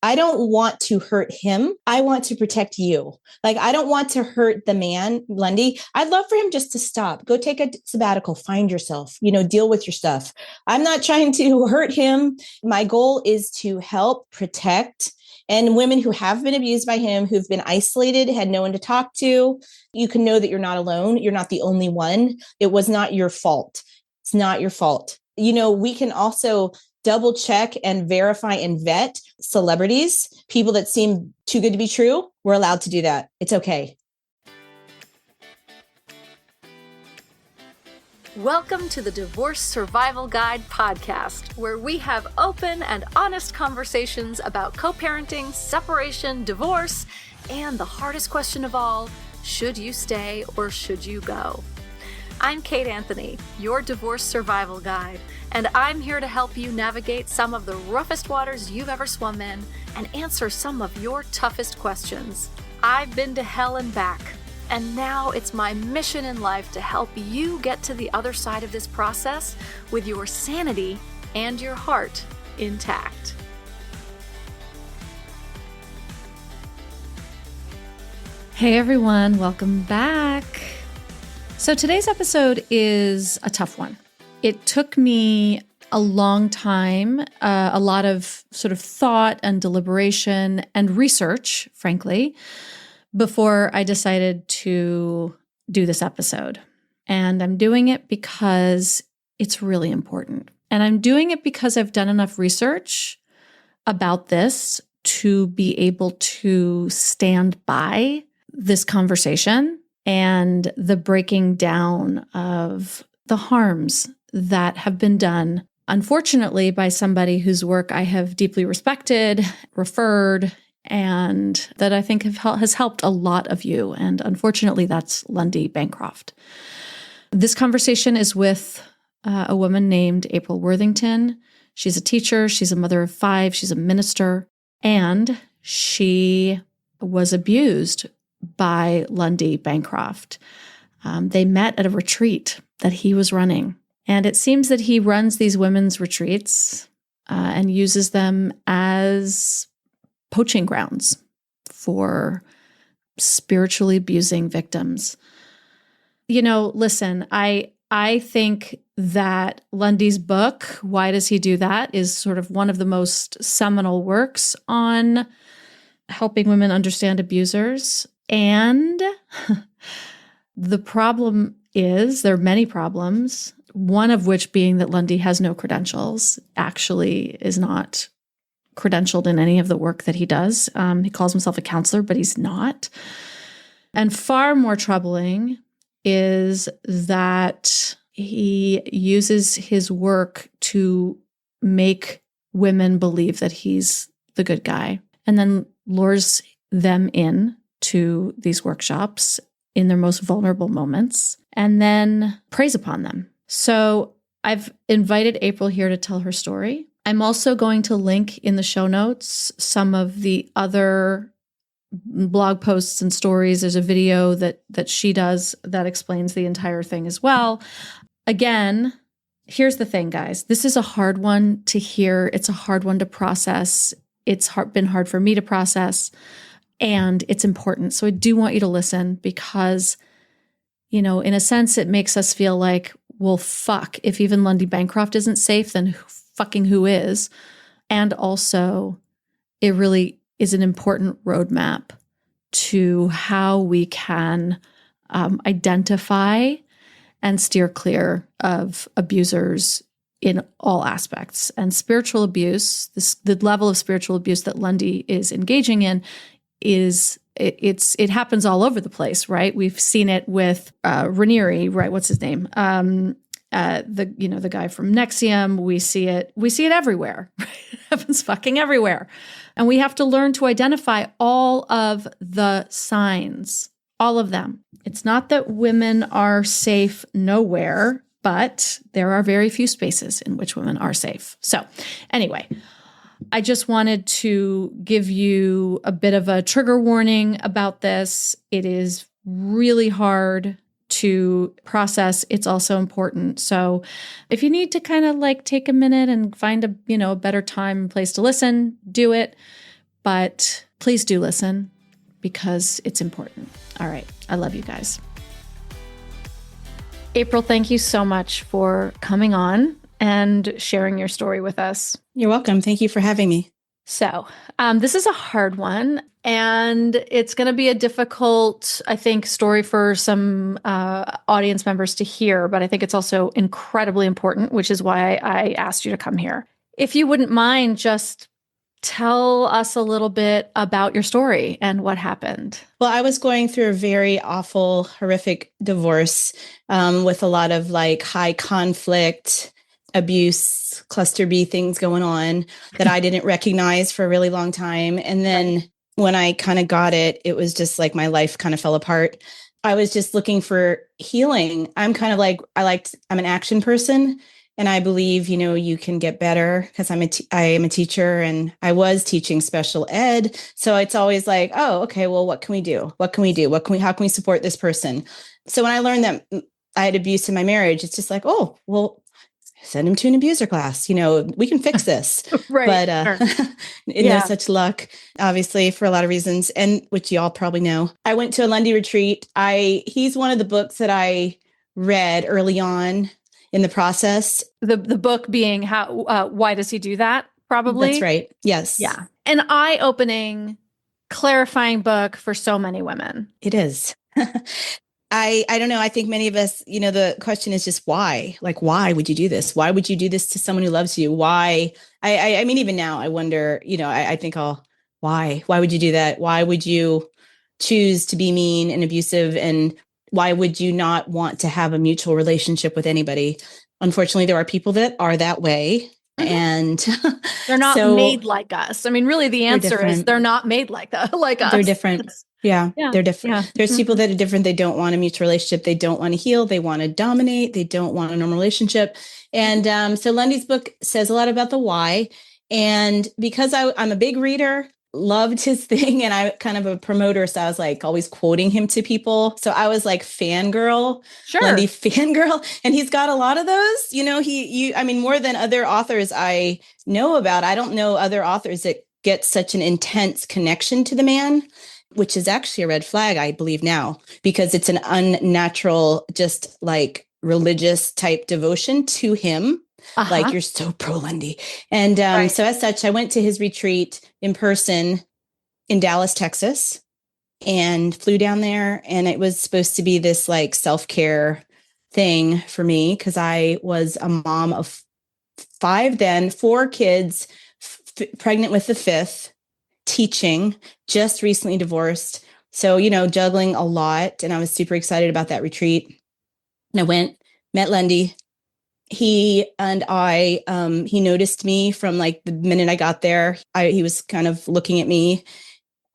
I don't want to hurt him. I want to protect you. Like, I don't want to hurt the man, Lundy. I'd love for him just to stop, go take a sabbatical, find yourself, deal with your stuff. I'm not trying to hurt him. My goal is to help protect. And women who have been abused by him, who've been isolated, had no one to talk to, you can know that you're not alone. You're not the only one. It was not your fault. It's not your fault. We can also double check and verify and vet celebrities, people that seem too good to be true. We're allowed to do that. It's okay. Welcome to the Divorce Survival Guide podcast, where we have open and honest conversations about co-parenting, separation, divorce, and the hardest question of all, should you stay or should you go? I'm Kate Anthony, your divorce survival guide, and I'm here to help you navigate some of the roughest waters you've ever swum in and answer some of your toughest questions. I've been to hell and back, and now it's my mission in life to help you get to the other side of this process with your sanity and your heart intact. Hey everyone, welcome back. So today's episode is a tough one. It took me a long time, a lot of sort of thought and deliberation and research, frankly, before I decided to do this episode. And I'm doing it because it's really important. And I'm doing it because I've done enough research about this to be able to stand by this conversation and the breaking down of the harms that have been done, unfortunately, by somebody whose work I have deeply respected, referred, and that I think has helped a lot of you. And unfortunately, that's Lundy Bancroft. This conversation is with a woman named April Worthington. She's a teacher. She's a mother of 5. She's a minister. And she was abused by Lundy Bancroft. They met at a retreat that he was running. And it seems that he runs these women's retreats and uses them as poaching grounds for spiritually abusing victims. Listen, I think that Lundy's book, Why Does He Do That?, is sort of one of the most seminal works on helping women understand abusers. And the problem is, there are many problems, one of which being that Lundy has no credentials, actually is not credentialed in any of the work that he does. He calls himself a counselor, but he's not. And far more troubling is that he uses his work to make women believe that he's the good guy and then lures them in to these workshops in their most vulnerable moments and then preys upon them. So I've invited April here to tell her story. I'm also going to link in the show notes some of the other blog posts and stories. There's a video that she does that explains the entire thing as well. Again, here's the thing, guys. This is a hard one to hear. It's a hard one to process. It's been hard for me to process, and it's important. So I do want you to listen because, in a sense, it makes us feel like, well, fuck, if even Lundy Bancroft isn't safe, then fucking who is? And also, it really is an important roadmap to how we can identify and steer clear of abusers in all aspects. And spiritual abuse, the level of spiritual abuse that Lundy is engaging in, it happens all over the place, right? We've seen it with Raniere, right? What's his name? The guy from NXIVM. We see it everywhere. It happens fucking everywhere. And we have to learn to identify all of the signs, all of them. It's not that women are safe nowhere, but there are very few spaces in which women are safe. So anyway, I just wanted to give you a bit of a trigger warning about this. It is really hard to process. It's also important. So if you need to kind of take a minute and find a better time and place to listen, do it. but please do listen because it's important. All right. I love you guys. April, thank you so much for coming on and sharing your story with us. You're welcome. Thank you for having me. So this is a hard one, and it's going to be a difficult, I think, story for some audience members to hear, but I think it's also incredibly important, which is why I asked you to come here. If you wouldn't mind, just tell us a little bit about your story and what happened. Well, I was going through a very awful, horrific divorce with a lot of like high conflict, abuse, cluster B things going on that I didn't recognize for a really long time. And then when I kind of got it, it was just like my life kind of fell apart. I was just looking for healing. I'm kind of like, I'm an action person. And I believe, you can get better because I am a teacher and I was teaching special ed. So it's always like, oh, okay, well, what can we do? What can we do? How can we support this person? So when I learned that I had abuse in my marriage, it's just like, oh, well, send him to an abuser class. We can fix this. Right. But no such luck, obviously, for a lot of reasons, and which you all probably know. I went to a Lundy retreat. He's one of the books that I read early on in the process. The book being why does he do that? Probably. That's right. Yes. Yeah. An eye-opening, clarifying book for so many women. It is. I don't know. I think many of us, the question is just why? Like, why would you do this? Why would you do this to someone who loves you? Why? I mean, even now I wonder, I think why would you do that? Why would you choose to be mean and abusive? And why would you not want to have a mutual relationship with anybody? Unfortunately, there are people that are that way. And they're not made like us. I mean, really, the answer is they're not made like us. They're different. Yeah, they're different. Yeah. There's people that are different. They don't want a mutual relationship. They don't want to heal. They want to dominate. They don't want a normal relationship. And so Lundy's book says a lot about the why. And because I'm a big reader, loved his thing, and I kind of a promoter, so I was like always quoting him to people. So I was like fangirl, Lundy fangirl, and he's got a lot of those. I mean, more than other authors I know about. I don't know other authors that get such an intense connection to the man, which is actually a red flag, I believe now, because it's an unnatural, just like religious type devotion to him. Like, you're so pro Lundy. And so as such, I went to his retreat in person in Dallas, Texas, and flew down there. And it was supposed to be this like self-care thing for me because I was a mom of 4 kids, pregnant with the 5th, teaching, just recently divorced. So, juggling a lot. And I was super excited about that retreat. And I went, met Lundy. He noticed me from like the minute I got there. He was kind of looking at me.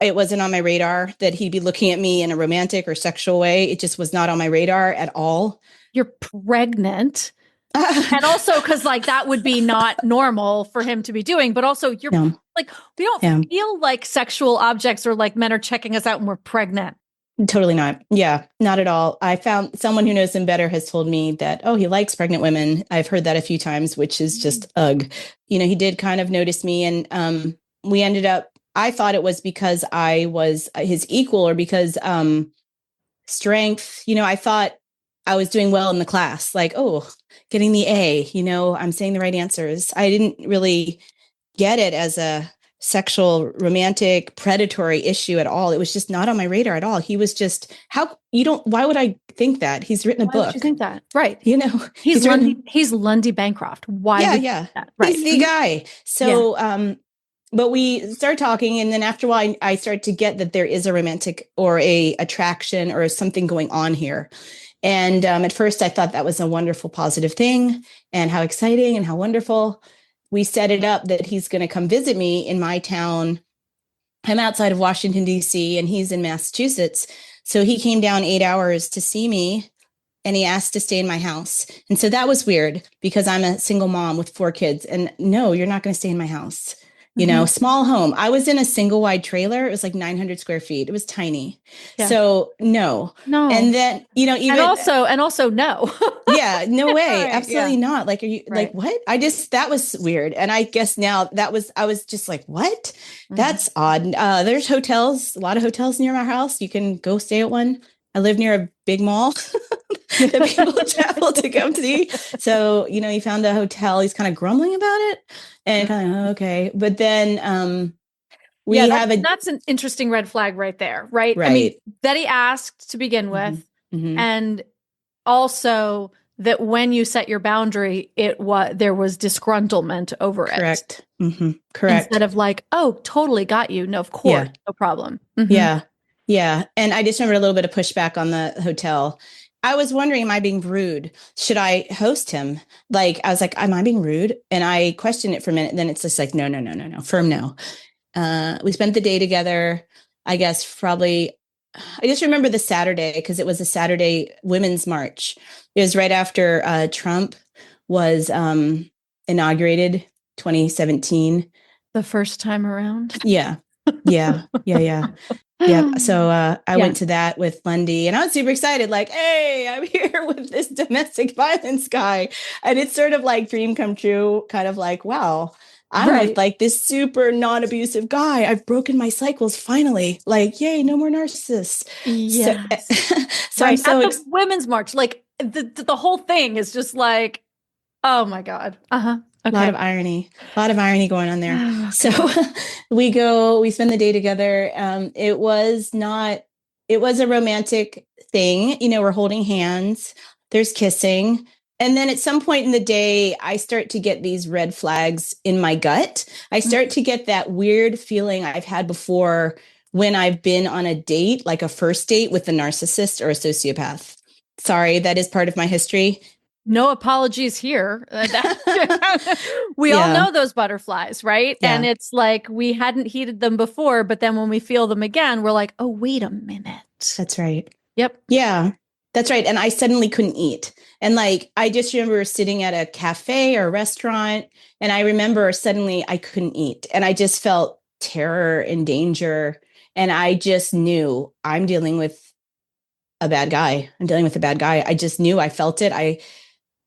It wasn't on my radar that he'd be looking at me in a romantic or sexual way. It just was not on my radar at all. You're pregnant. And also because like that would be not normal for him to be doing, but also you're like, we don't feel like sexual objects or like men are checking us out when we're pregnant. Totally not. Yeah, not at all. I found someone who knows him better has told me that, he likes pregnant women. I've heard that a few times, which is just ugh. He did kind of notice me, and we ended up, I thought it was because I was his equal or because strength, I thought I was doing well in the class, like, getting the A, I'm saying the right answers. I didn't really get it as a sexual, romantic, predatory issue at all. It was just not on my radar at all. He was just, why would I think that? He's written a book. Why would you think that? Right. He's Lundy Bancroft. Why? Yeah. Right. He's the guy. So, but we started talking, and then after a while, I started to get that there is a romantic or a attraction or something going on here. And at first I thought that was a wonderful, positive thing, and how exciting and how wonderful. We set it up that he's going to come visit me in my town. I'm outside of Washington, D.C., and he's in Massachusetts. So he came down 8 hours to see me, and he asked to stay in my house. And so that was weird because I'm a single mom with 4 kids. And no, you're not going to stay in my house. small home. I was in a single wide trailer. It was like 900 square feet. It was tiny. Yeah. So no. And then, even and also no. Yeah, no way. Right, Absolutely not. Like, are you like, what? That was weird. And I guess now I was just like, what? That's odd. There's hotels, a lot of hotels near my house. You can go stay at one. I live near a big mall that people travel to come to see. So, he found a hotel. He's kind of grumbling about it and kind of, okay. But then, that's an interesting red flag right there. Right. I mean, that he asked to begin with. And also that when you set your boundary, there was disgruntlement over it. Correct. Instead of like, oh, totally got you. No, of course, no problem. Yeah. Yeah. And I just remember a little bit of pushback on the hotel. I was wondering, am I being rude? Should I host him? Like, I was like, am I being rude? And I questioned it for a minute. And then it's just like, no, firm no. We spent the day together, I guess, probably. I just remember the Saturday because it was a Saturday Women's March. It was right after Trump was inaugurated, 2017. The first time around. Yeah. So I went to that with Lundy and I was super excited. Like, hey, I'm here with this domestic violence guy. And it's sort of like dream come true, kind of like, wow, I'm with like this super non-abusive guy. I've broken my cycles finally. Like, yay, no more narcissists. Yes. So I'm so at the Women's March, like the whole thing is just like, oh my God. Okay. A lot of irony going on there. Oh, so we spend the day together. It was a romantic thing. We're holding hands, there's kissing. And then at some point in the day, I start to get these red flags in my gut. I start to get that weird feeling I've had before when I've been on a date, like a first date with a narcissist or a sociopath. Sorry, that is part of my history. No apologies here. We all know those butterflies, right? Yeah. And it's like we hadn't heeded them before, but then when we feel them again, we're like, oh, wait a minute. That's right. Yep. Yeah, that's right. And I suddenly couldn't eat. And like, I just remember sitting at a cafe or a restaurant, and I remember suddenly I couldn't eat. And I just felt terror and danger. And I just knew I'm dealing with a bad guy. I just knew, I felt it.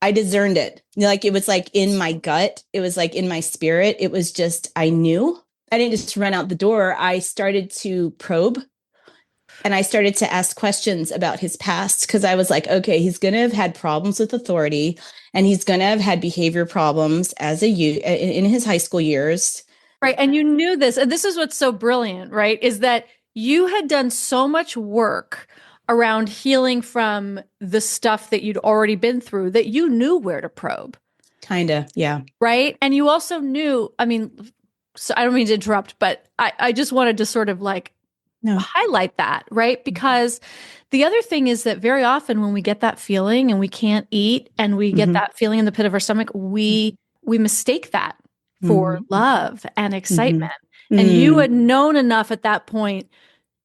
I discerned it. Like, it was like in my gut. It was like in my spirit. It was just, I knew. I didn't just run out the door. I started to probe and I started to ask questions about his past because I was like, okay, he's going to have had problems with authority and he's going to have had behavior problems as in his high school years. Right. And you knew this. And this is what's so brilliant, right? Is that you had done so much work around healing from the stuff that you'd already been through that you knew where to probe. Kinda, yeah. Right? And you also knew, I mean, so I don't mean to interrupt, but I just wanted to sort of like highlight that, right? Because the other thing is that very often when we get that feeling and we can't eat and we get that feeling in the pit of our stomach, we mistake that for love and excitement. And you had known enough at that point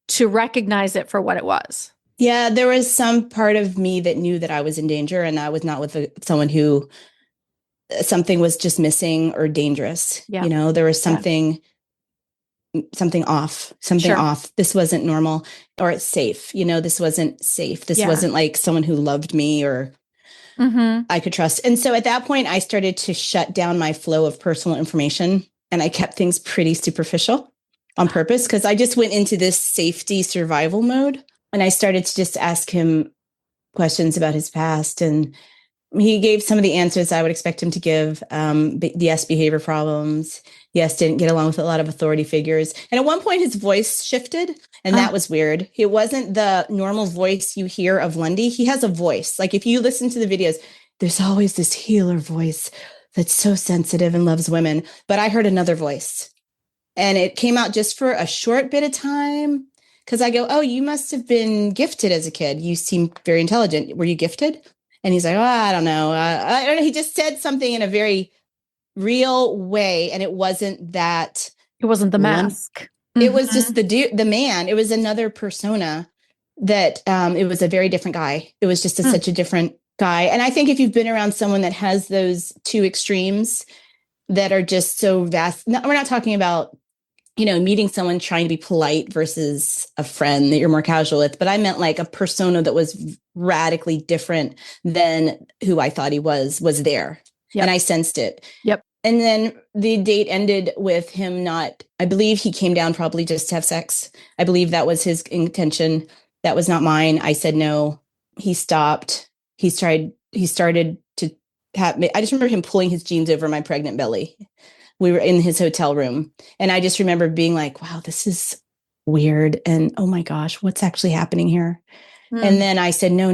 to recognize it for what it was. Yeah, there was some part of me that knew that I was in danger and I was not with someone who something was just missing or dangerous. Yeah. There was something off. This wasn't normal or it's safe. This wasn't safe. This wasn't like someone who loved me or I could trust. And so at that point, I started to shut down my flow of personal information and I kept things pretty superficial on purpose because I just went into this safety survival mode. And I started to just ask him questions about his past. And he gave some of the answers I would expect him to give. Yes, behavior problems. Yes, didn't get along with a lot of authority figures. And at one point, his voice shifted. And that was weird. It wasn't the normal voice you hear of Lundy. He has a voice. Like if you listen to the videos, there's always this healer voice that's so sensitive and loves women. But I heard another voice. And it came out just for a short bit of time. Because I go, oh, you must have been gifted as a kid. You seem very intelligent. Were you gifted? And he's like, oh, I don't know. I don't know. He just said something in a very real way. And it wasn't that. It wasn't the mask. It was just the man. It was another persona that it was a very different guy. It was just such a different guy. And I think if you've been around someone that has those two extremes, that are just so vast. No, we're not talking about, meeting someone trying to be polite versus a friend that you're more casual with, but I meant like a persona that was radically different than who I thought he was there. Yep. And I sensed it. Yep. And then the date ended with him not, I believe he came down probably just to have sex. I believe that was his intention. That was not mine. I said no. He stopped. He started to have me. I just remember him pulling his jeans over my pregnant belly. We were in his hotel room. And I just remember being like, wow, this is weird. And oh my gosh, what's actually happening here? And then I said, no.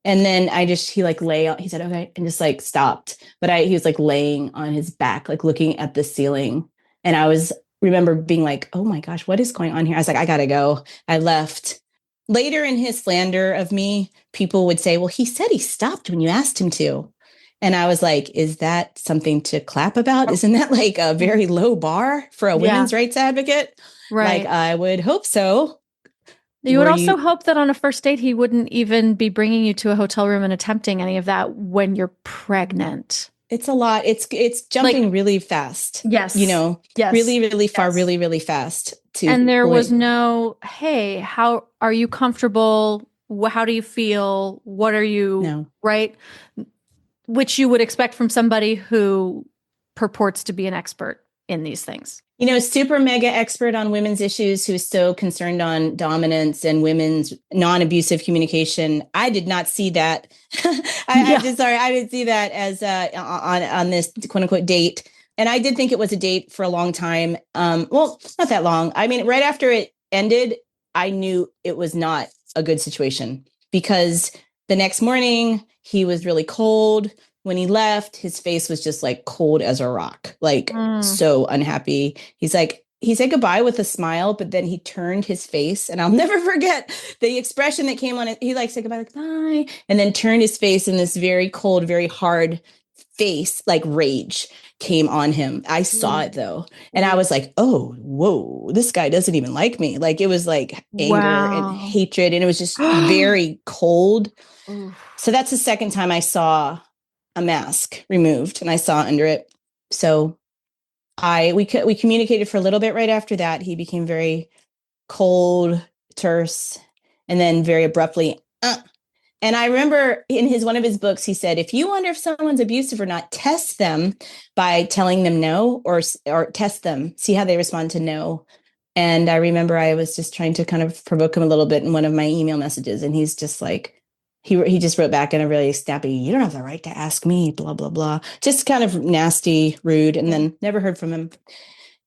And then he like he said, okay. And just like stopped. But he was like laying on his back, like looking at the ceiling. And remember being like, oh my gosh, what is going on here? I was like, I gotta go. I left. Later in his slander of me, people would say, well, he said he stopped when you asked him to. And I was like, is that something to clap about? Isn't that like a very low bar for a women's rights advocate? Right. Like, I would hope so. You would also hope that on a first date, he wouldn't even be bringing you to a hotel room and attempting any of that when you're pregnant. It's a lot. It's jumping like, really fast. Yes. Yes. Really, really far, really, really fast. And there was no, hey, how are you comfortable? How do you feel? What are you, right? Which you would expect from somebody who purports to be an expert in these things. Super mega expert on women's issues who's so concerned on dominance and women's non-abusive communication. I did not see that. I didn't see that as on this quote unquote date. And I did think it was a date for a long time. Well, not that long. I mean, right after it ended, I knew it was not a good situation because the next morning he was really cold. When he left, his face was just like cold as a rock, like so unhappy. He said goodbye with a smile, but then he turned his face, and I'll never forget the expression that came on it. He said goodbye, like bye, and then turned his face, and this very cold, very hard face, like rage came on him. I saw it though. And I was like, oh, whoa, this guy doesn't even like me. Like it was like anger and hatred, and it was just very cold. So that's the second time I saw a mask removed and I saw under it. So we communicated for a little bit right after that. He became very cold, terse, and then very abruptly. And I remember in one of his books, he said, if you wonder if someone's abusive or not, test them by telling them no or test them, see how they respond to no. And I remember I was just trying to kind of provoke him a little bit in one of my email messages. And he's just like, he just wrote back in a really snappy, you don't have the right to ask me, blah, blah, blah. Just kind of nasty, rude, and then never heard from him.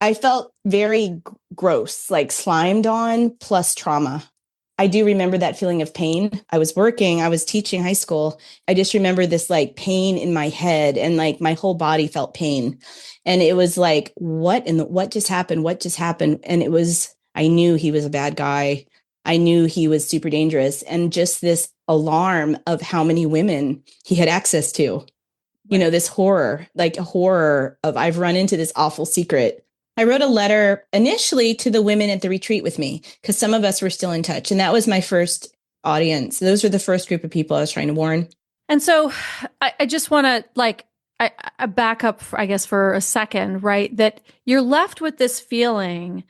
I felt very gross, like slimed on plus trauma. I do remember that feeling of pain. I was teaching high school. I just remember this like pain in my head and like my whole body felt pain. And it was like, what just happened? What just happened? And I knew he was a bad guy. I knew he was super dangerous. And just this alarm of how many women he had access to, this horror, like a horror of I've run into this awful secret. I wrote a letter initially to the women at the retreat with me because some of us were still in touch. And that was my first audience. Those were the first group of people I was trying to warn. And so I just want to I back up, I guess, for a second, right? That you're left with this feeling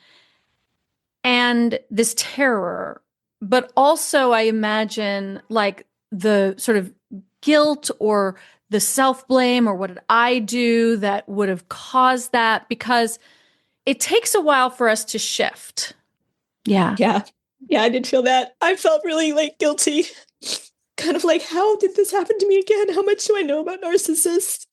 and this terror, but also I imagine like the sort of guilt or the self-blame or what did I do that would have caused that? Because it takes a while for us to shift. Yeah. Yeah. Yeah, I did feel that. I felt really like guilty. Kind of like, how did this happen to me again? How much do I know about narcissists?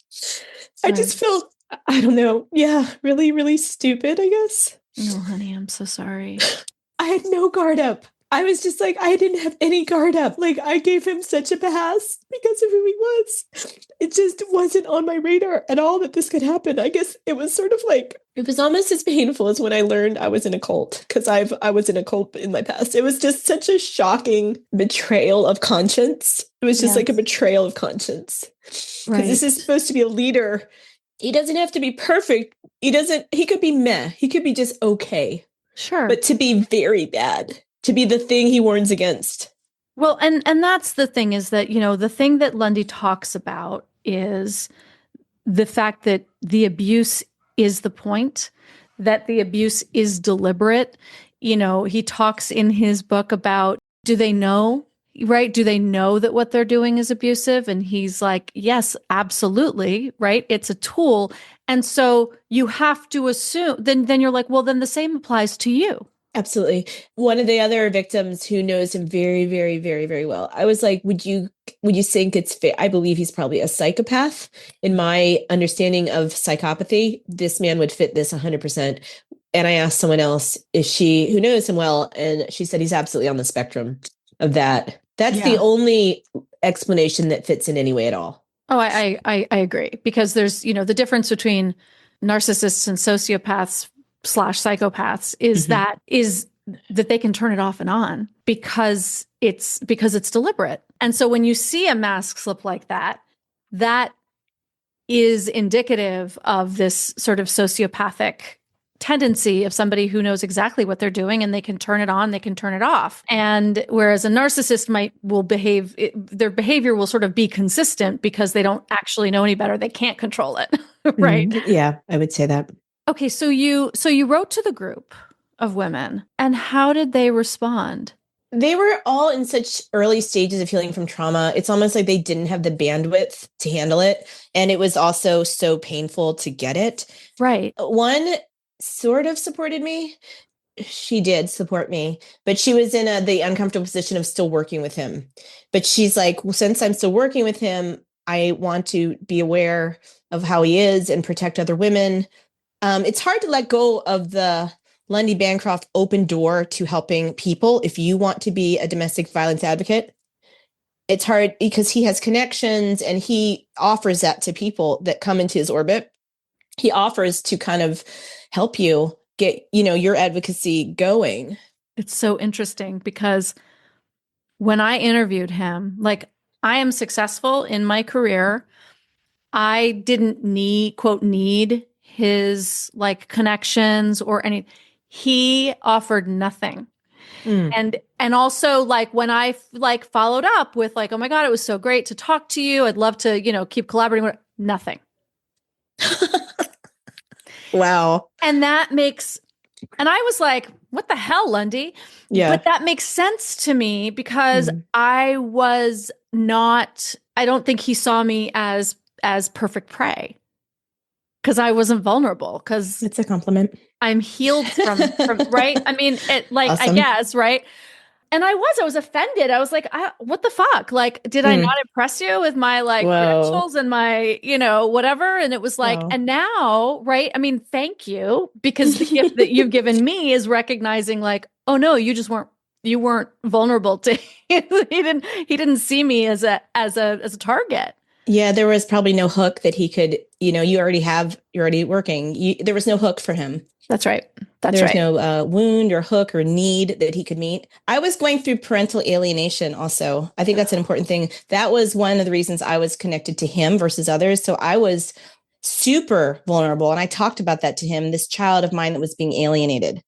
Right. I just felt, I don't know. Yeah, really, really stupid, I guess. No, honey, I'm so sorry. I had no guard up. I was just like, I didn't have any guard up. Like I gave him such a pass because of who he was. It just wasn't on my radar at all that this could happen. I guess it was sort of like, it was almost as painful as when I learned I was in a cult because I was in a cult in my past. It was just such a shocking betrayal of conscience. It was just like a betrayal of conscience. Because this is supposed to be a leader. He doesn't have to be perfect. He could be meh. He could be just okay. Sure. But to be very bad, to be the thing he warns against. Well, and that's the thing is that, the thing that Lundy talks about is the fact that the abuse is the point, that the abuse is deliberate. He talks in his book about, do they know, right? Do they know that what they're doing is abusive? And he's like, yes, absolutely, right? It's a tool. And so you have to assume, then you're like, well, then the same applies to you. Absolutely. One of the other victims who knows him very, very, very, very well. I was like, would you think it's fit? I believe he's probably a psychopath. In my understanding of psychopathy, this man would fit this 100%. And I asked someone else, who knows him well, and she said he's absolutely on the spectrum of that. That's the only explanation that fits in any way at all. Oh, I agree, because there's, the difference between narcissists and sociopaths / psychopaths is that they can turn it off and on because it's deliberate. And so when you see a mask slip like that, that is indicative of this sort of sociopathic tendency of somebody who knows exactly what they're doing, and they can turn it on, they can turn it off. And whereas a narcissist their behavior will sort of be consistent because they don't actually know any better. They can't control it. Right. Yeah, I would say that. Okay. So you wrote to the group of women, and how did they respond? They were all in such early stages of healing from trauma. It's almost like they didn't have the bandwidth to handle it. And it was also so painful to get it. Right. One sort of supported me. She did support me, but she was in the uncomfortable position of still working with him. But she's like, well, since I'm still working with him, I want to be aware of how he is and protect other women. It's hard to let go of the Lundy Bancroft open door to helping people. If you want to be a domestic violence advocate, it's hard because he has connections and he offers that to people that come into his orbit. He offers to kind of help you get, your advocacy going. It's so interesting because when I interviewed him, like, I am successful in my career. I didn't need his connections or any. He offered nothing. And also, when I followed up with oh my God, it was so great to talk to you. I'd love to, keep collaborating with nothing. Wow. And I was like, what the hell, Lundy? Yeah. But that makes sense to me because I don't think he saw me as perfect prey because I wasn't vulnerable, because it's a compliment. I'm healed from right. I mean, awesome. I guess, right. And I was offended. I was like, what the fuck? Did I not impress you with my credentials and my, whatever? And it was and now, right. I mean, thank you, because the gift that you've given me is recognizing oh no, you weren't vulnerable to, he didn't see me as a target. Yeah. There was probably no hook that he could, you're already working. There was no hook for him. That's right. There's no wound or hook or need that he could meet. I was going through parental alienation also. I think that's an important thing. That was one of the reasons I was connected to him versus others. So I was super vulnerable. And I talked about that to him, this child of mine that was being alienated,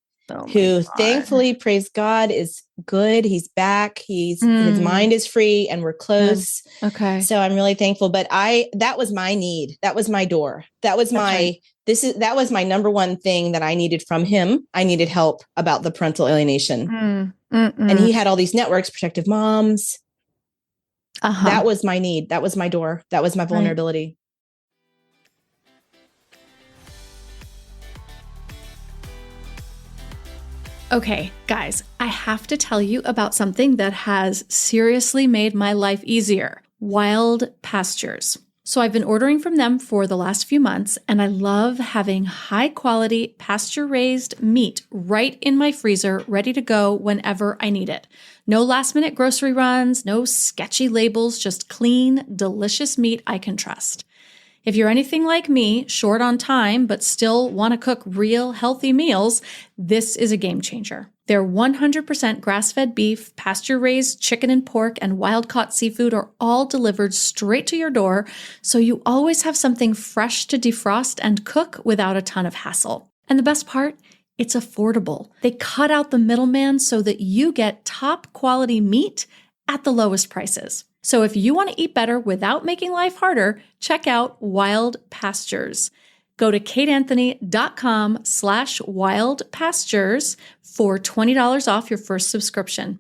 who thankfully, praise God, is good. He's back. His mind is free and we're close. Okay. So I'm really thankful. But that was my need. That was my door. That was that was my number one thing that I needed from him. I needed help about the parental alienation. And he had all these networks, protective moms. That was my need. That was my door. That was my vulnerability. Okay, guys, I have to tell you about something that has seriously made my life easier. Wild Pastures. So I've been ordering from them for the last few months, and I love having high quality pasture-raised meat right in my freezer, ready to go whenever I need it. No last minute grocery runs, no sketchy labels, just clean, delicious meat I can trust. If you're anything like me, short on time, but still want to cook real healthy meals, this is a game changer. Their 100% grass-fed beef, pasture-raised chicken and pork, and wild-caught seafood are all delivered straight to your door, so you always have something fresh to defrost and cook without a ton of hassle. And the best part? It's affordable. They cut out the middleman so that you get top-quality meat at the lowest prices. So if you want to eat better without making life harder, check out Wild Pastures. Go to kateanthony.com/wildpastures for $20 off your first subscription.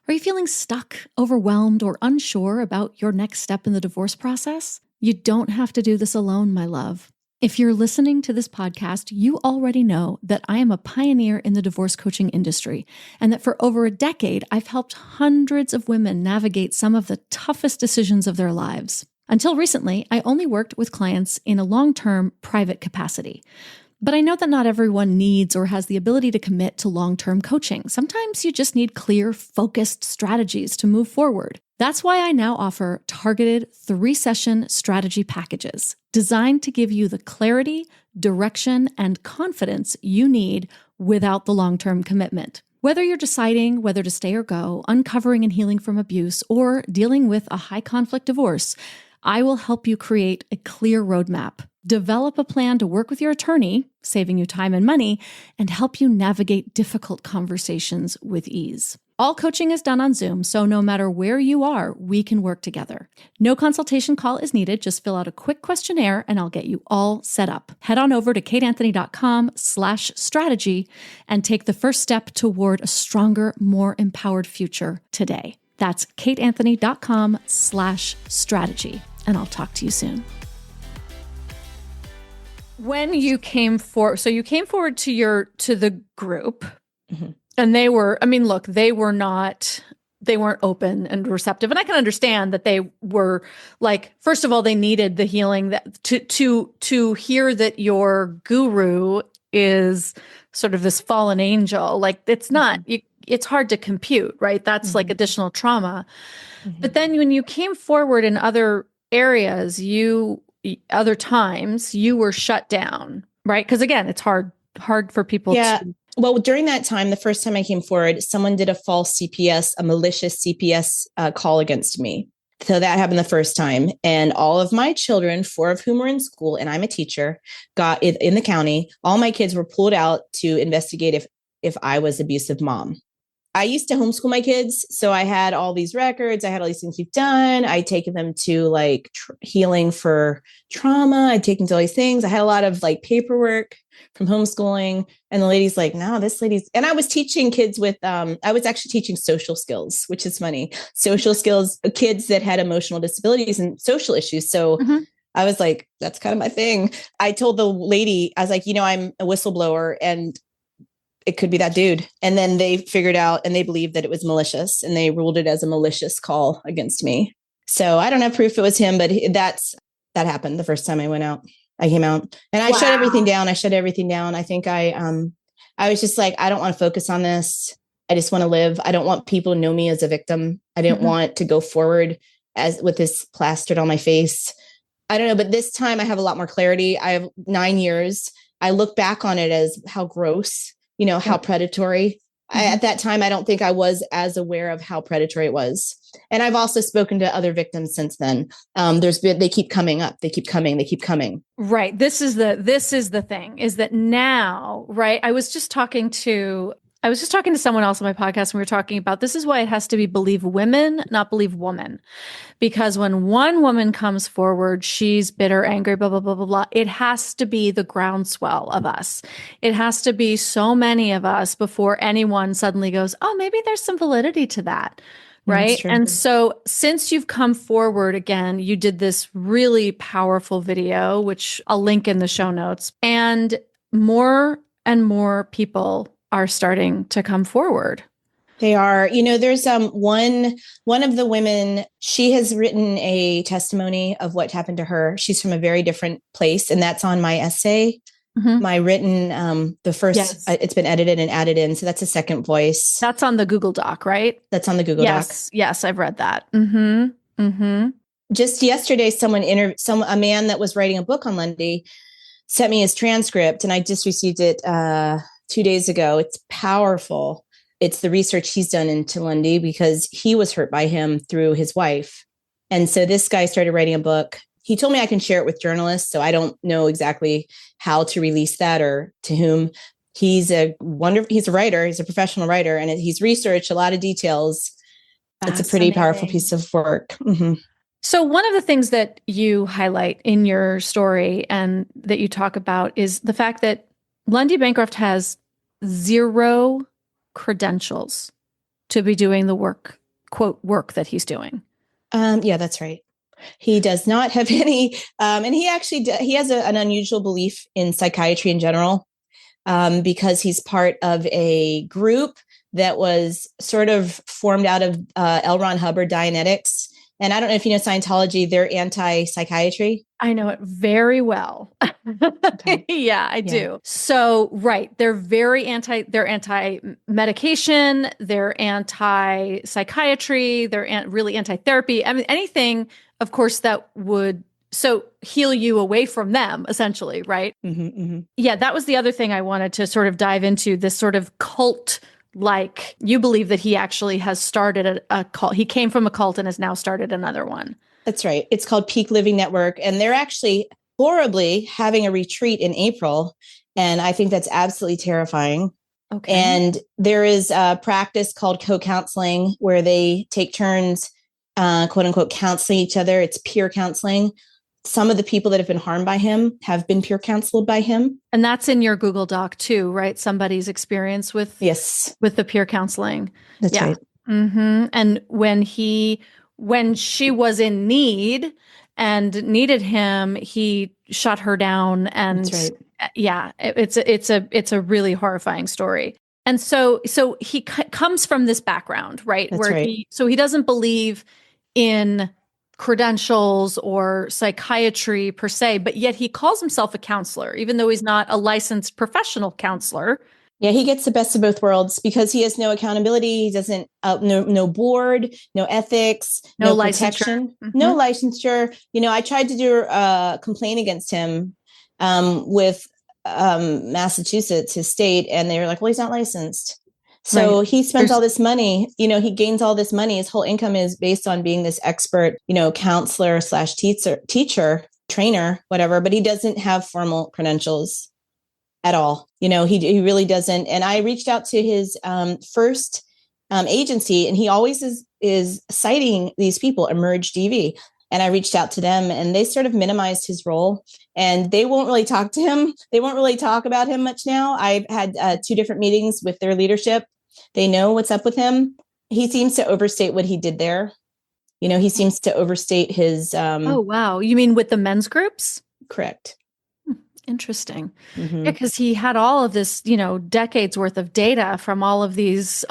Are you feeling stuck, overwhelmed, or unsure about your next step in the divorce process? You don't have to do this alone, my love. If you're listening to this podcast, you already know that I am a pioneer in the divorce coaching industry, and that for over a decade, I've helped hundreds of women navigate some of the toughest decisions of their lives. Until recently, I only worked with clients in a long-term private capacity. But I know that not everyone needs or has the ability to commit to long-term coaching. Sometimes you just need clear, focused strategies to move forward. That's why I now offer targeted 3-session strategy packages designed to give you the clarity, direction, and confidence you need without the long-term commitment. Whether you're deciding whether to stay or go, uncovering and healing from abuse, or dealing with a high-conflict divorce, I will help you create a clear roadmap, develop a plan to work with your attorney, saving you time and money, and help you navigate difficult conversations with ease. All coaching is done on Zoom, so no matter where you are, we can work together. No consultation call is needed. Just fill out a quick questionnaire and I'll get you all set up. Head on over to kateanthony.com/strategy and take the first step toward a stronger, more empowered future today. That's kateanthony.com/strategy. And I'll talk to you soon. When you came forward, so you came forward to the group, and they were, I mean, look, they weren't open and receptive. And I can understand that they were like, first of all, they needed the healing that to hear that your guru is sort of this fallen angel. Like it's not, it's hard to compute, right? That's like additional trauma. But then when you came forward in other areas, other times you were shut down, right? Because again, it's hard for people to. Well, during that time, the first time I came forward, someone did a false CPS, a malicious CPS call against me. So that happened the first time. And all of my children, 4 of whom were in school, and I'm a teacher, got in the county. All my kids were pulled out to investigate if I was abusive mom. I used to homeschool my kids. So I had all these records. I had all these things we've done. I'd taken them to like healing for trauma. I'd taken to all these things. I had a lot of like paperwork from homeschooling. And the lady's like, no, this lady's, and I was teaching kids with, I was actually teaching social skills, which is funny. Social skills, kids that had emotional disabilities and social issues. So I was like, that's kind of my thing. I told the lady, I was like, I'm a whistleblower and it could be that dude. And then they figured out and they believed that it was malicious and they ruled it as a malicious call against me. So I don't have proof it was him, but that happened the first time I came out and I shut everything down. I think I was just like, I don't want to focus on this. I just want to live. I don't want people to know me as a victim. I didn't want to go forward with this plastered on my face. I don't know, but this time I have a lot more clarity. I have 9 years. I look back on it as how gross, how predatory. At that time, I don't think I was as aware of how predatory it was. And I've also spoken to other victims since then. They keep coming up. They keep coming. Right. This is the thing is that now, right. I was just talking to someone else on my podcast and we were talking about, this is why it has to be believe women, not believe woman. Because when one woman comes forward, she's bitter, angry, blah, blah, blah, blah, blah. It has to be the groundswell of us. It has to be so many of us before anyone suddenly goes, oh, maybe there's some validity to that. Right. And so since you've come forward again, you did this really powerful video, which I'll link in the show notes, and more people are starting to come forward. They are, there's one of the women, she has written a testimony of what happened to her. She's from a very different place. And that's on my essay, my written, the first, it's been edited and added in. So that's a second voice. That's on the Google Doc, right? That's on the Google Doc. Yes, I've read that. Just yesterday, a man that was writing a book on Lundy sent me his transcript and I just received it 2 days ago. It's powerful. It's the research he's done into Lundy because he was hurt by him through his wife. And so this guy started writing a book. He told me I can share it with journalists. So I don't know exactly how to release that or to whom. He's a writer. He's a professional writer and he's researched a lot of details It's a pretty powerful piece of work. Mm-hmm. So one of the things that you highlight in your story and that you talk about is the fact that Lundy Bancroft has 0 credentials to be doing the work, quote, work that he's doing. Yeah, that's right. He does not have any, and he actually he has an unusual belief in psychiatry in general, because he's part of a group that was sort of formed out of L. Ron Hubbard Dianetics. And I don't know if you know Scientology, they're anti-psychiatry. I know it very well. Okay. Yeah, I do. So, right. They're they're anti-medication, they're anti-psychiatry, they're really anti-therapy. I mean, anything, of course, that would heal you away from them, essentially, right? Mm-hmm, mm-hmm. Yeah, that was the other thing I wanted to sort of dive into, this sort of cult. Like, you believe that he actually has started a cult. He came from a cult and has now started another one. That's right. It's called Peak Living Network. And they're actually horribly having a retreat in April. And I think that's absolutely terrifying. Okay. And there is a practice called co-counseling where they take turns, quote unquote, counseling each other. It's peer counseling. Some of the people that have been harmed by him have been peer counseled by him. And that's in your Google Doc too, right? Somebody's experience with the peer counseling. That's right. Mm-hmm. And when she was in need and needed him, he shut her down. And that's right. Yeah, it's a really horrifying story. And so he comes from this background, right? That's where right. he doesn't believe in credentials or psychiatry per se, but yet he calls himself a counselor, even though he's not a licensed professional counselor. Yeah, he gets the best of both worlds because he has no accountability. He doesn't, no board, no ethics, no protection, no licensure. I tried to do a complaint against him with Massachusetts, his state, and they were like, well, he's not licensed. So he spends all this money, he gains all this money. His whole income is based on being this expert, counselor / teacher, trainer, whatever, but he doesn't have formal credentials at all. He really doesn't. And I reached out to his first agency, and he always is citing these people, Emerge DV. And I reached out to them, and they sort of minimized his role, and they won't really talk to him. They won't really talk about him much now. I've had 2 different meetings with their leadership. They know what's up with him. He seems to overstate what he did there. He seems to overstate his. Oh, wow. You mean with the men's groups? Correct. Interesting. Mm-hmm. Yeah, because he had all of this, decades worth of data from all of these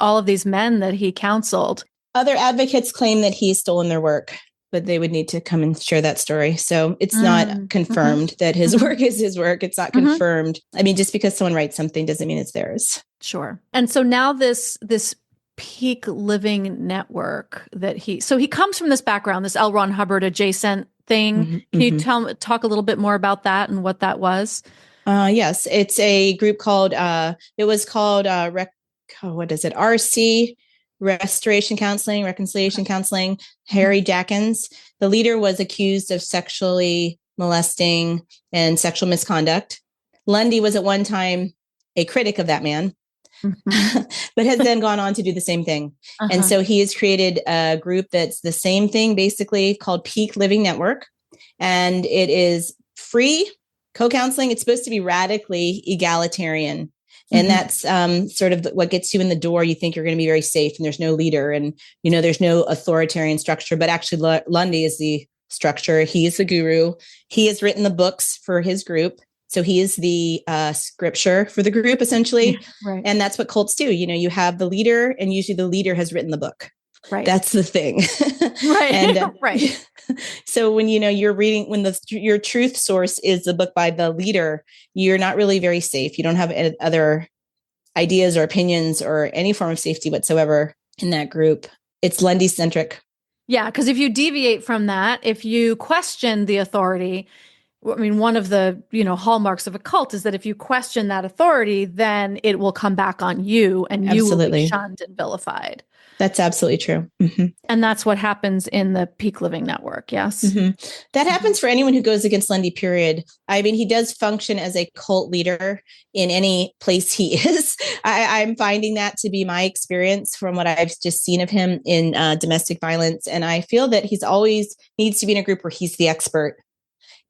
men that he counseled. Other advocates claim that he's stolen their work, but they would need to come and share that story. So it's not confirmed that his work is his work. It's not confirmed. I mean, just because someone writes something doesn't mean it's theirs. Sure. And so now this Peak Living Network that he comes from this background, this L. Ron Hubbard adjacent thing. Can you talk a little bit more about that and what that was? Yes, it's a group called, RC, Restoration Counseling, Reconciliation Counseling, Harry Jackins. The leader was accused of sexually molesting and sexual misconduct. Lundy was at one time a critic of that man, but has then gone on to do the same thing. And so he has created a group that's the same thing, basically, called Peak Living Network. And it is free co-counseling. It's supposed to be radically egalitarian. And that's sort of what gets you in the door. You think you're going to be very safe, and there's no leader, and there's no authoritarian structure. But actually, Lundy is the structure. He is the guru. He has written the books for his group, so he is the scripture for the group, essentially. Yeah, right. And that's what cults do. You have the leader, and usually the leader has written the book. Right. That's the thing. Right. And right. So when you're reading, when your truth source is the book by the leader, you're not really very safe. You don't have other ideas or opinions or any form of safety whatsoever in that group. It's Lundy centric. Yeah, because if you deviate from that, if you question the authority, I mean, one of the, hallmarks of a cult is that if you question that authority, then it will come back on you and you will be Absolutely. shunned and vilified. That's absolutely true. And that's what happens in the Peak Living Network. Yes. That happens for anyone who goes against Lundy, period. I mean, he does function as a cult leader in any place he is. I'm finding that to be my experience from what I've just seen of him in domestic violence. And I feel that he's always needs to be in a group where he's the expert.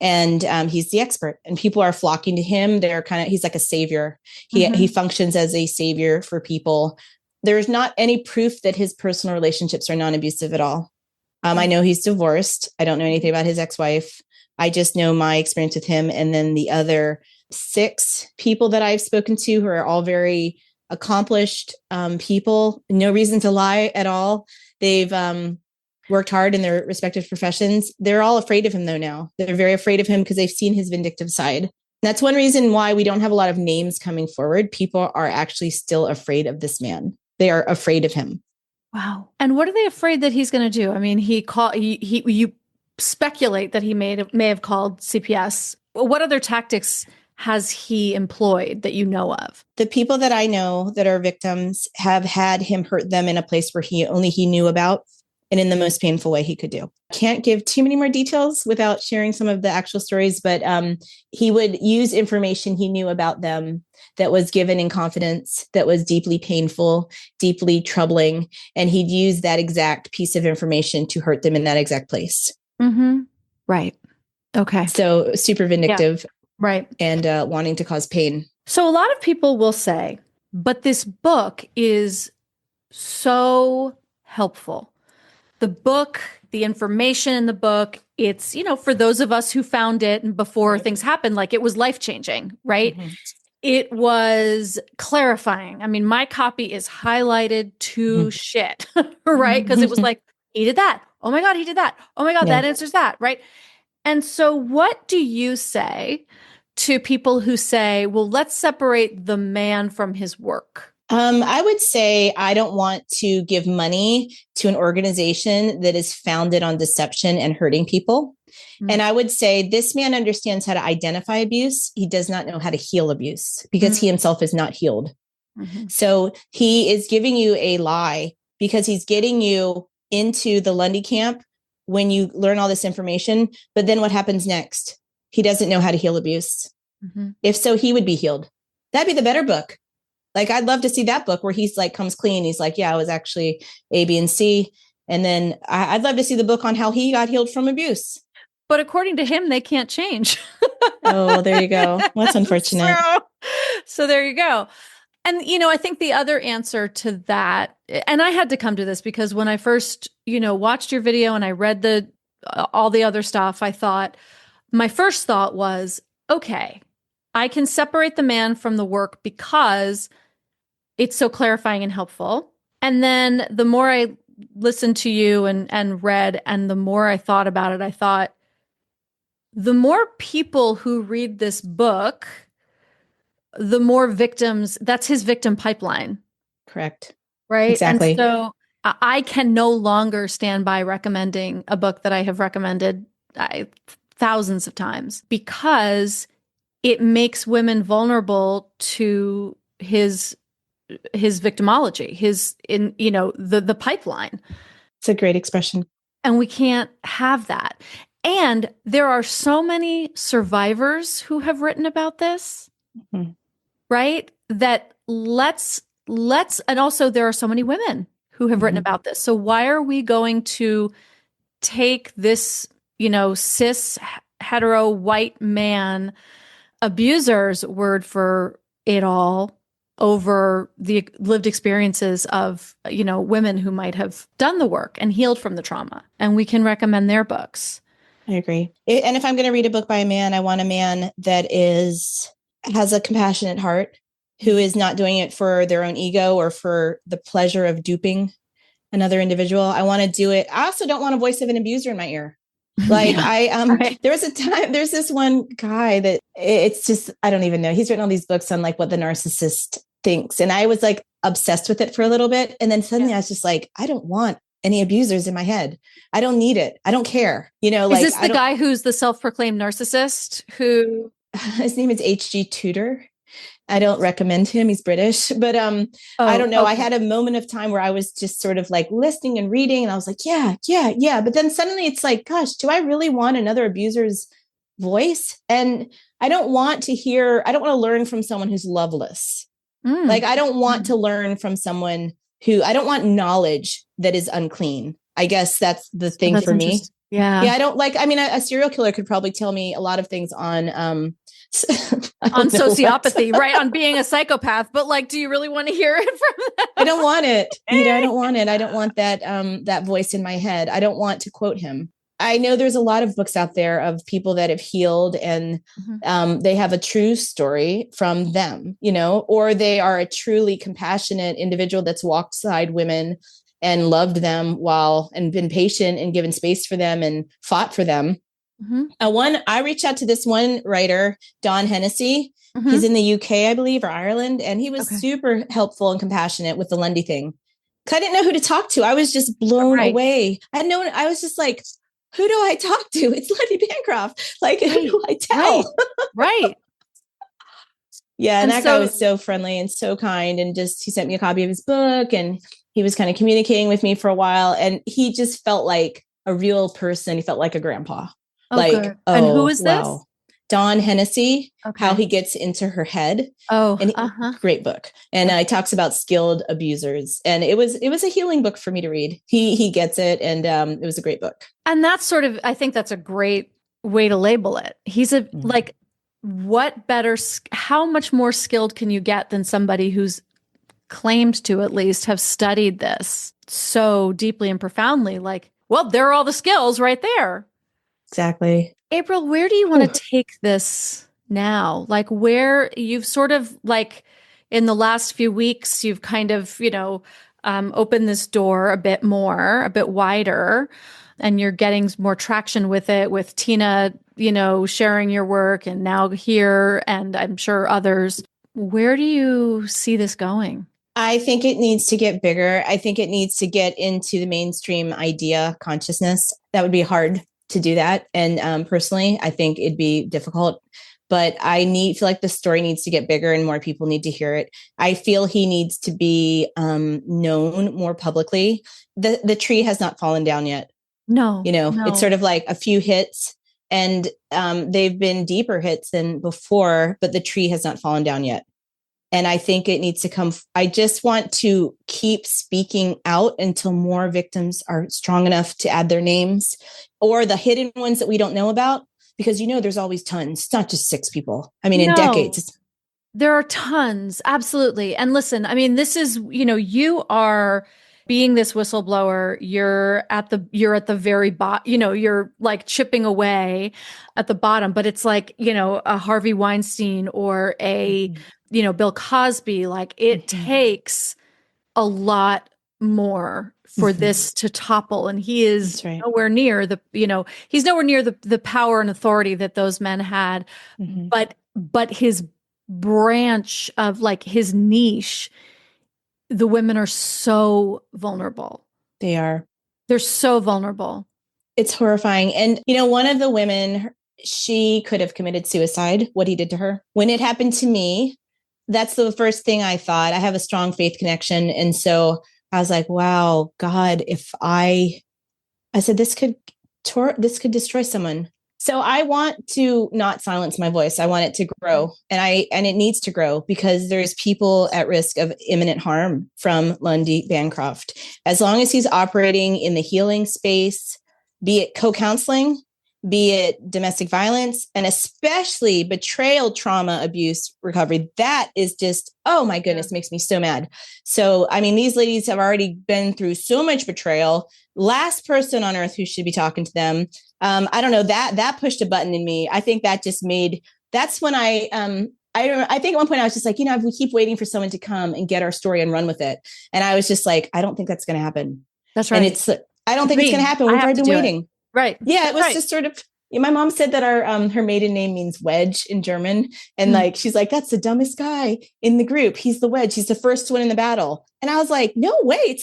And he's the expert and people are flocking to him. He's like a savior. He functions as a savior for people. There's not any proof that his personal relationships are non-abusive at all. I know he's divorced. I don't know anything about his ex-wife. I just know my experience with him. And then the other 6 people that I've spoken to who are all very accomplished people, no reason to lie at all. They've worked hard in their respective professions. They're all afraid of him though now. They're very afraid of him because they've seen his vindictive side. That's one reason why we don't have a lot of names coming forward. People are actually still afraid of this man. They are afraid of him. Wow. And what are they afraid that he's going to do? I mean, you speculate that he may have called CPS. What other tactics has he employed that you know of? The people that I know that are victims have had him hurt them in a place where he knew about and in the most painful way he could do. Can't give too many more details without sharing some of the actual stories, but he would use information he knew about them that was given in confidence, that was deeply painful, deeply troubling, and he'd use that exact piece of information to hurt them in that exact place. Right. Okay. So super vindictive. Yeah. Right. And wanting to cause pain. So a lot of people will say, but this book is so helpful. The book, the information in the book, it's, for those of us who found it and before things happened, like it was life-changing, right? It was clarifying. I mean, my copy is highlighted to shit, right? Because it was like, he did that. Oh my God, he did that. Oh my God, that answers that, right? And so what do you say to people who say, well, let's separate the man from his work? I would say I don't want to give money to an organization that is founded on deception and hurting people. And I would say this man understands how to identify abuse. He does not know how to heal abuse because he himself is not healed. So he is giving you a lie because he's getting you into the Lundy camp when you learn all this information. But then what happens next? He doesn't know how to heal abuse. If so, he would be healed. That'd be the better book. Like, I'd love to see that book where he's like, comes clean. He's like, yeah, I was actually A, B, and C. And then I'd love to see the book on how he got healed from abuse. But according to him, they can't change. Oh, there you go. Well, that's unfortunate. So there you go. And, I think the other answer to that, and I had to come to this because when I first, watched your video and I read all the other stuff, my first thought was, okay, I can separate the man from the work because it's so clarifying and helpful. And then the more I listened to you and read, and the more I thought about it, I thought, the more people who read this book, the more victims, that's his victim pipeline. Correct. Right? Exactly. And so I can no longer stand by recommending a book that I have recommended thousands of times because it makes women vulnerable to his victimology, the pipeline. It's a great expression. And we can't have that. And there are so many survivors who have written about this, right? That let's, and also there are so many women who have written about this. So why are we going to take this, cis hetero white man abuser's word for it all over the lived experiences of, women who might have done the work and healed from the trauma? And we can recommend their books. I agree. And if I'm going to read a book by a man, I want a man that has a compassionate heart, who is not doing it for their own ego or for the pleasure of duping another individual. I want to do it. I also don't want a voice of an abuser in my ear. Like right. There was a time, there's this one guy that it's just, I don't even know. He's written all these books on like what the narcissist thinks. And I was like obsessed with it for a little bit. And then suddenly I was just like, I don't want any abusers in my head. I don't need it. I don't care. You know, Is like this the guy who's the self-proclaimed narcissist who? His name is H.G. Tudor. I don't recommend him. He's British, but I don't know. Okay. I had a moment of time where I was just sort of like listening and reading, and I was like, yeah. But then suddenly it's like, gosh, do I really want another abuser's voice? And I don't want to learn from someone who's loveless. Like, I don't want to learn from someone I don't want knowledge that is unclean. I guess that's the thing for me. Yeah. Yeah. I don't like, I mean, a serial killer could probably tell me a lot of things on, on sociopathy, right? On being a psychopath. But like, do you really want to hear it from them? I don't want it. I don't want it. I don't want that voice in my head. I don't want to quote him. I know there's a lot of books out there of people that have healed and they have a true story from them, or they are a truly compassionate individual that's walked beside women and loved them and been patient and given space for them and fought for them. I reached out to this one writer, Don Hennessy. He's in the UK, I believe, or Ireland. And he was super helpful and compassionate with the Lundy thing. I didn't know who to talk to. I was just blown away. I was just like, who do I talk to? It's Lundy Bancroft. Like, who do I tell? Right. Yeah. And that guy was so friendly and so kind. And he sent me a copy of his book, and he was kind of communicating with me for a while. And he just felt like a real person. He felt like a grandpa. Good. And who is this? Don Hennessy, How He Gets Into Her Head. Great book. And he talks about skilled abusers. And it was a healing book for me to read. He gets it. And it was a great book. And that's I think that's a great way to label it. He's like, what better, how much more skilled can you get than somebody who's claimed to at least have studied this so deeply and profoundly? Like, well, there are all the skills right there. Exactly. April, where do you want to take this now? Like, where you've sort of like in the last few weeks, you've kind of, opened this door a bit wider, and you're getting more traction with it, with Tina, sharing your work, and now here, and I'm sure others. Where do you see this going? I think it needs to get bigger. I think it needs to get into the mainstream idea consciousness. That would be hard to do that. And personally, I think it'd be difficult, but feel like the story needs to get bigger and more people need to hear it. I feel he needs to be known more publicly. The tree has not fallen down yet. No. It's sort of like a few hits, and they've been deeper hits than before, but the tree has not fallen down yet. And I think it needs to come. I just want to keep speaking out until more victims are strong enough to add their names, or the hidden ones that we don't know about, because, there's always tons. It's not just 6 people. I mean, in decades. There are tons. Absolutely. And listen, I mean, this is, you are being this whistleblower. You're at the very bottom, you're like chipping away at the bottom, but it's like, a Harvey Weinstein or a, Bill Cosby. Like, it takes a lot more for this to topple, and he is nowhere near he's nowhere near the power and authority that those men had. But his branch of, like, his niche, the women are so vulnerable. They are. They're so vulnerable. It's horrifying. And, one of the women, she could have committed suicide, what he did to her. When it happened to me, that's the first thing I thought. I have a strong faith connection. And so I was like, wow, God, if I said, this could destroy someone. So I want to not silence my voice. I want it to grow, and it needs to grow, because there's people at risk of imminent harm from Lundy Bancroft. As long as he's operating in the healing space, be it co-counseling, be it domestic violence, and especially betrayal, trauma, abuse, recovery. That is just, oh my goodness, makes me so mad. So, I mean, these ladies have already been through so much betrayal. Last person on earth who should be talking to them. I don't know, that pushed a button in me. I think that just that's when I think at one point I was just like, if we keep waiting for someone to come and get our story and run with it. And I was just like, I don't think that's going to happen. That's right. And I don't think it's going to happen. We've already been waiting. Right. Yeah, it was just sort of My mom said that her maiden name means wedge in German. And like, she's like, that's the dumbest guy in the group. He's the wedge. He's the first one in the battle. And I was like, no way.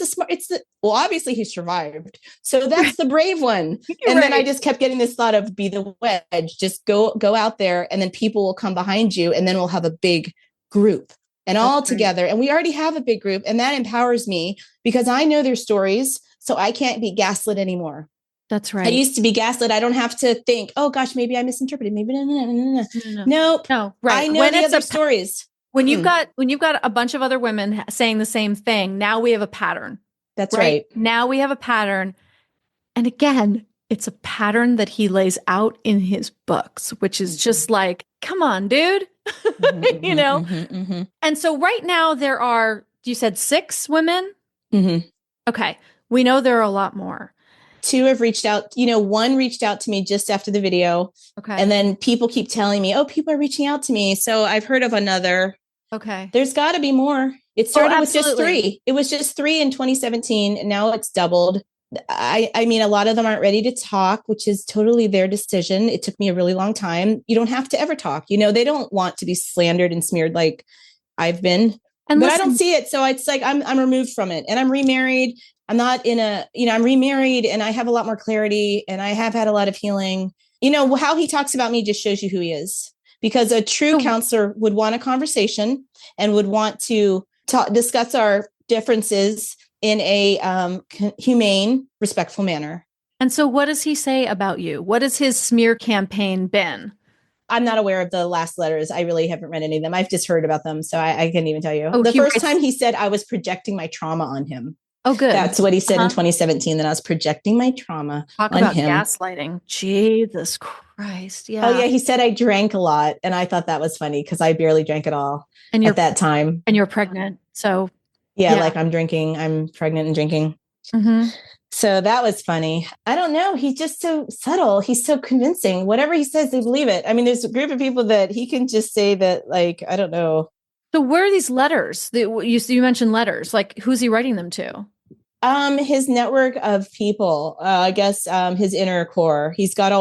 Well, obviously he survived. So that's the brave one. And then I just kept getting this thought of be the wedge, just go out there and then people will come behind you and then we'll have a big group and all together. And we already have a big group and that empowers me because I know their stories. So I can't be gaslit anymore. That's right. I used to be gaslit. I don't have to think, oh gosh, maybe I misinterpreted. Maybe no. Right. I know the other stories. When you've got a bunch of other women saying the same thing, now we have a pattern. That's right. Now we have a pattern. And again, it's a pattern that he lays out in his books, which is just like, come on, dude. You know? And so right now there are, you said 6 women? Okay. We know there are a lot more. 2 have reached out. One reached out to me just after the video. Okay. And then people keep telling me, oh, people are reaching out to me. So I've heard of another. Okay. There's got to be more. It started with just 3. It was just 3 in 2017. And now it's doubled. I mean, a lot of them aren't ready to talk, which is totally their decision. It took me a really long time. You don't have to ever talk. They don't want to be slandered and smeared like I've been. But I don't see it. So it's like I'm removed from it and I'm remarried. I'm not I'm remarried and I have a lot more clarity and I have had a lot of healing. How he talks about me just shows you who he is, because a true counselor would want a conversation and would want to discuss our differences in a humane, respectful manner. And so what does he say about you? What has his smear campaign been? I'm not aware of the last letters. I really haven't read any of them. I've just heard about them. So I can't even tell you. The first time he said I was projecting my trauma on him. Oh, good. That's what he said in 2017, that I was projecting my trauma on him. Talk about gaslighting. Jesus Christ. Yeah. Oh, yeah. He said I drank a lot. And I thought that was funny because I barely drank at all at that time. And you're pregnant. So. Yeah, like I'm pregnant and drinking. So that was funny. I don't know. He's just so subtle. He's so convincing. Whatever he says, they believe it. I mean, there's a group of people that he can just say that, like, I don't know. So where are these letters? You mentioned letters. Like, who's he writing them to? His network of people, I guess, his inner core. He's got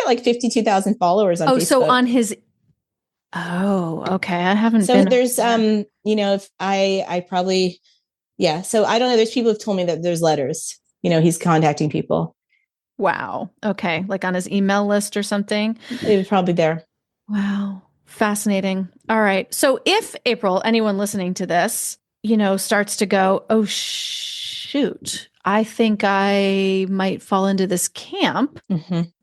like 52,000 followers on Facebook. So on his, okay. I haven't been. So there's, if I probably, so I don't know. There's people who've told me that there's letters, he's contacting people. Wow. Okay. Like on his email list or something. It was probably there. Wow. Fascinating. All right. So if April, anyone listening to this, starts to go, oh, shoot, I think I might fall into this camp.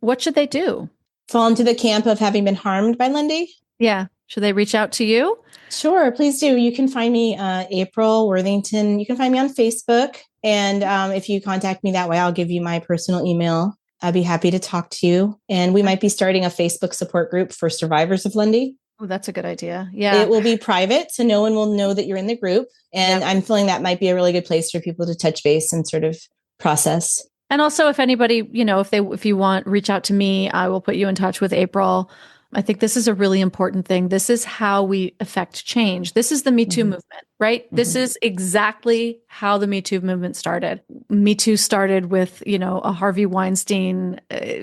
What should they do? Fall into the camp of having been harmed by Lundy? Yeah. Should they reach out to you? Sure. Please do. You can find me, April Worthington. You can find me on Facebook. And if you contact me that way, I'll give you my personal email. I'd be happy to talk to you. And we might be starting a Facebook support group for survivors of Lundy. Oh, that's a good idea. Yeah. It will be private, so no one will know that you're in the group. And I'm feeling that might be a really good place for people to touch base and sort of process. And also, if anybody, if you want, reach out to me, I will put you in touch with April. I think this is a really important thing. This is how we affect change. This is the Me Too movement, right? This is exactly how the Me Too movement started. Me Too started with, a Harvey Weinstein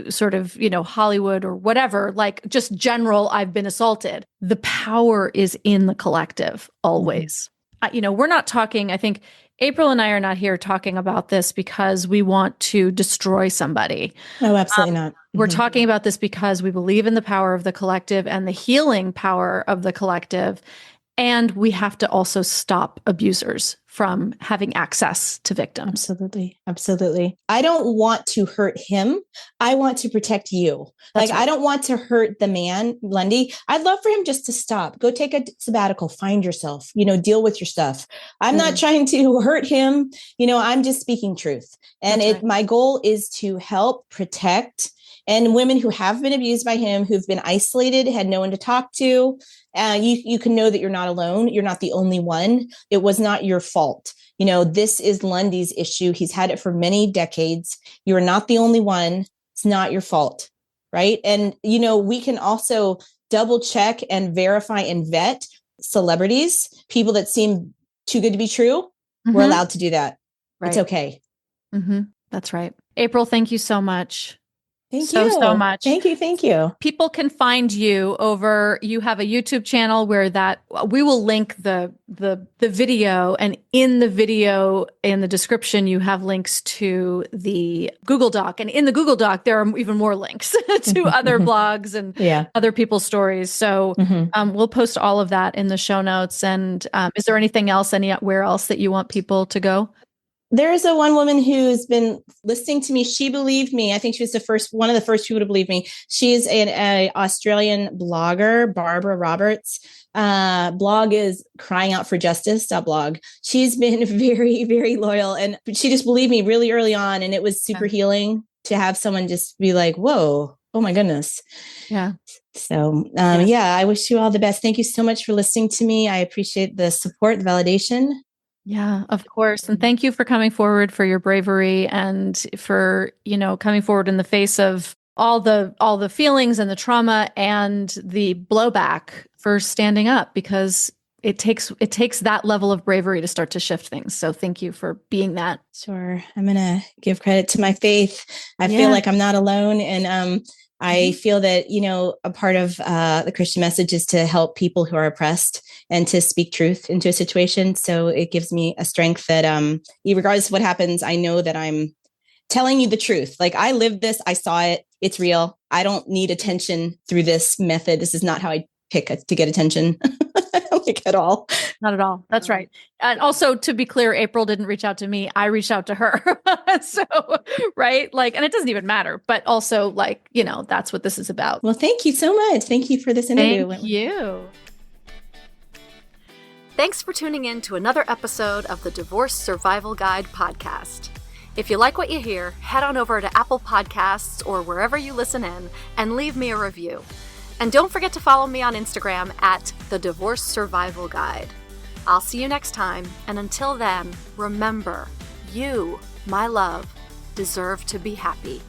sort of, Hollywood or whatever, like just general, I've been assaulted. The power is in the collective always. We're not talking, I think April and I are not here talking about this because we want to destroy somebody. No, absolutely not. We're talking about this because we believe in the power of the collective and the healing power of the collective. And we have to also stop abusers from having access to victims. Absolutely. Absolutely. I don't want to hurt him. I want to protect you. That's right. I don't want to hurt the man, Lundy. I'd love for him just to stop. Go take a sabbatical, find yourself, deal with your stuff. I'm not trying to hurt him. I'm just speaking truth. And my goal is to help protect and women who have been abused by him, who've been isolated, had no one to talk to. You can know that you're not alone. You're not the only one. It was not your fault. This is Lundy's issue. He's had it for many decades. You're not the only one. It's not your fault. Right. And, we can also double check and verify and vet celebrities, people that seem too good to be true. We're allowed to do that. Right. It's okay. That's right. April, thank you so much. Thank so much. Thank you. Thank you. People can find you you have a YouTube channel where we will link the video, and in the video, in the description, you have links to the Google Doc. And in the Google Doc, there are even more links to other blogs and other people's stories. So we'll post all of that in the show notes. And is there anything else, anywhere else that you want people to go? There's one woman who's been listening to me. She believed me. I think she was one of the first people to believe me. She's an Australian blogger, Barbara Roberts. Blog is Crying Out for Justice.blog. She's been very, very loyal, and she just believed me really early on. And it was super healing to have someone just be like, whoa, oh my goodness. Yeah. So, I wish you all the best. Thank you so much for listening to me. I appreciate the support, the validation. Yeah, of course. And thank you for coming forward, for your bravery, and for, coming forward in the face of all the feelings and the trauma and the blowback, for standing up, because it takes that level of bravery to start to shift things. So thank you for being that. Sure. I'm going to give credit to my faith. I feel like I'm not alone. And I feel that, a part of the Christian message is to help people who are oppressed and to speak truth into a situation. So it gives me a strength that regardless of what happens, I know that I'm telling you the truth. Like, I lived this. I saw it. It's real. I don't need attention through this method. This is not how I pick to get attention. Like, at all. Not at all. That's right. And also, to be clear, April didn't reach out to me. I reached out to her. So, right. And it doesn't even matter, but also that's what this is about. Well, thank you so much. Thank you for this interview. Thank you. Thanks for tuning in to another episode of the Divorce Survival Guide podcast. If you like what you hear, head on over to Apple Podcasts or wherever you listen in and leave me a review. And don't forget to follow me on Instagram at The Divorce Survival Guide. I'll see you next time, and until then, remember, you, my love, deserve to be happy.